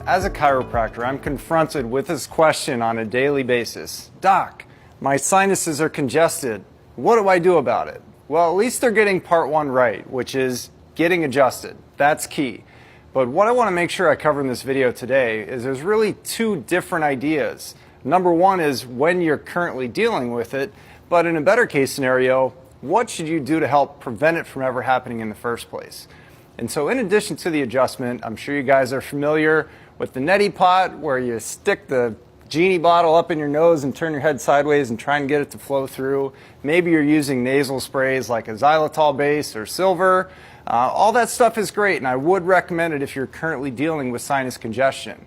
As a chiropractor, I'm confronted with this question on a daily basis. Doc, my sinuses are congested. What do I do about it? Well, at least they're getting part one right, which is getting adjusted. That's key. But what I want to make sure I cover in this video today is there's really two different ideas. Number one is when you're currently dealing with it, but in a better case scenario, what should you do to help prevent it from ever happening in the first place? And so in addition to the adjustment, I'm sure you guys are familiar with the neti pot where you stick the genie bottle up in your nose and turn your head sideways and try and get it to flow through. Maybe you're using nasal sprays like a xylitol base or silver. All that stuff is great, and I would recommend it if you're currently dealing with sinus congestion.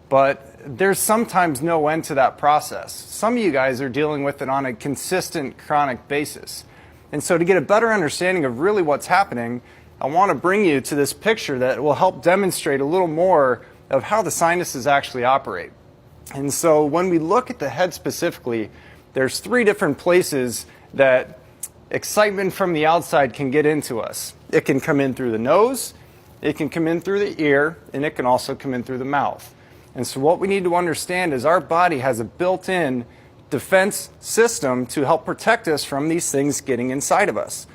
But there's sometimes no end to that process. Some of you guys are dealing with it on a consistent chronic basis. And so to get a better understanding of really what's happening, I want to bring you to this picture that will help demonstrate a little more of how the sinuses actually operate. And so when we look at the head specifically, there's three different places that excitement from the outside can get into us. It can come in through the nose, it can come in through the ear, and it can also come in through the mouth. And so what we need to understand is our body has a built-in defense system to help protect us from these things getting inside of us.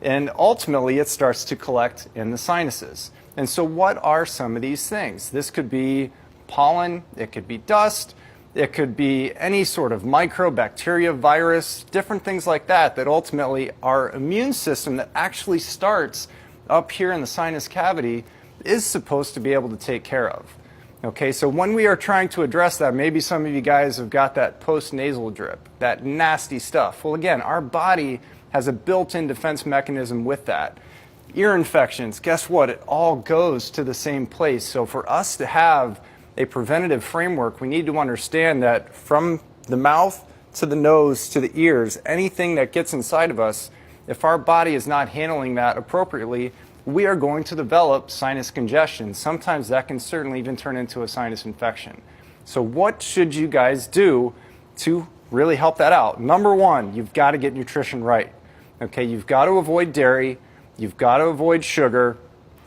And ultimately, it starts to collect in the sinuses. And so what are some of these things? This could be pollen, it could be dust, it could be any sort of microbacteria, virus, different things like that, that ultimately our immune system that actually starts up here in the sinus cavity is supposed to be able to take care of. Okay, so when we are trying to address that, maybe some of you guys have got that post-nasal drip, that nasty stuff. Well, again, our body has a built-in defense mechanism with that. Ear infections, guess what? It all goes to the same place. So for us to have a preventative framework, we need to understand that from the mouth to the nose to the ears, anything that gets inside of us, if our body is not handling that appropriately, we are going to develop sinus congestion. Sometimes that can certainly even turn into a sinus infection. So what should you guys do to really help that out? Number one, you've got to get nutrition right. Okay, you've got to avoid dairy, you've got to avoid sugar,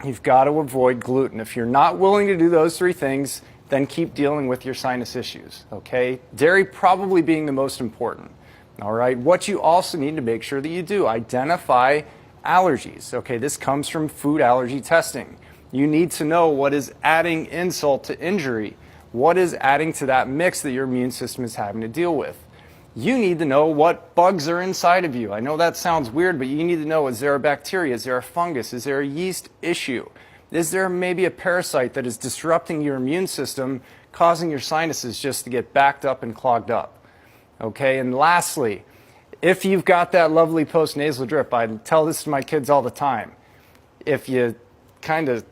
you've got to avoid gluten. If you're not willing to do those three things, then keep dealing with your sinus issues, okay? Dairy probably being the most important, all right? What you also need to make sure that you do, identify allergies, okay? This comes from food allergy testing. You need to know what is adding insult to injury, what is adding to that mix that your immune system is having to deal with. You need to know what bugs are inside of you. I know that sounds weird, but you need to know, is there a bacteria? Is there a fungus? Is there a yeast issue? Is there maybe a parasite that is disrupting your immune system, causing your sinuses just to get backed up and clogged up? Okay, and lastly, if you've got that lovely post-nasal drip, I tell this to my kids all the time, if you kind of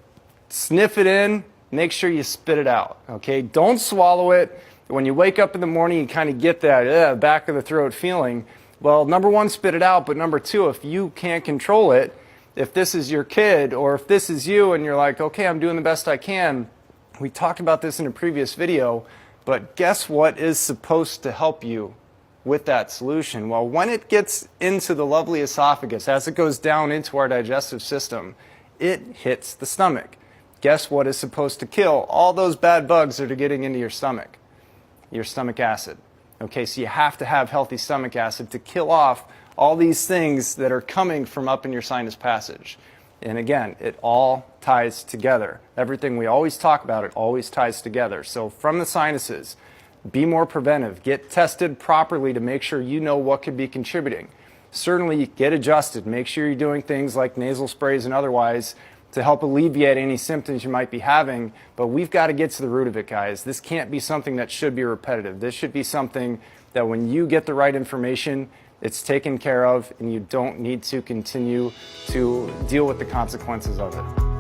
sniff it in, make sure you spit it out, okay? Don't swallow it. When you wake up in the morning, you kind of get that back of the throat feeling. Well, number one, spit it out, but number two, if you can't control it, if this is your kid or if this is you and you're like, okay, I'm doing the best I can, we talked about this in a previous video, but guess what is supposed to help you with that solution? Well, when it gets into the lovely esophagus, as it goes down into our digestive system, it hits the stomach. Guess what is supposed to kill all those bad bugs that are getting into your stomach? Your stomach acid. Okay, so you have to have healthy stomach acid to kill off all these things that are coming from up in your sinus passage. And again, it all ties together. Everything we always talk about, it always ties together. So from the sinuses, be more preventive. Get tested properly to make sure you know what could be contributing. Certainly get adjusted. Make sure you're doing things like nasal sprays and otherwise to help alleviate any symptoms you might be having. But we've got to get to the root of it, guys. This can't be something that should be repetitive. This should be something that when you get the right information, it's taken care of and you don't need to continue to deal with the consequences of it.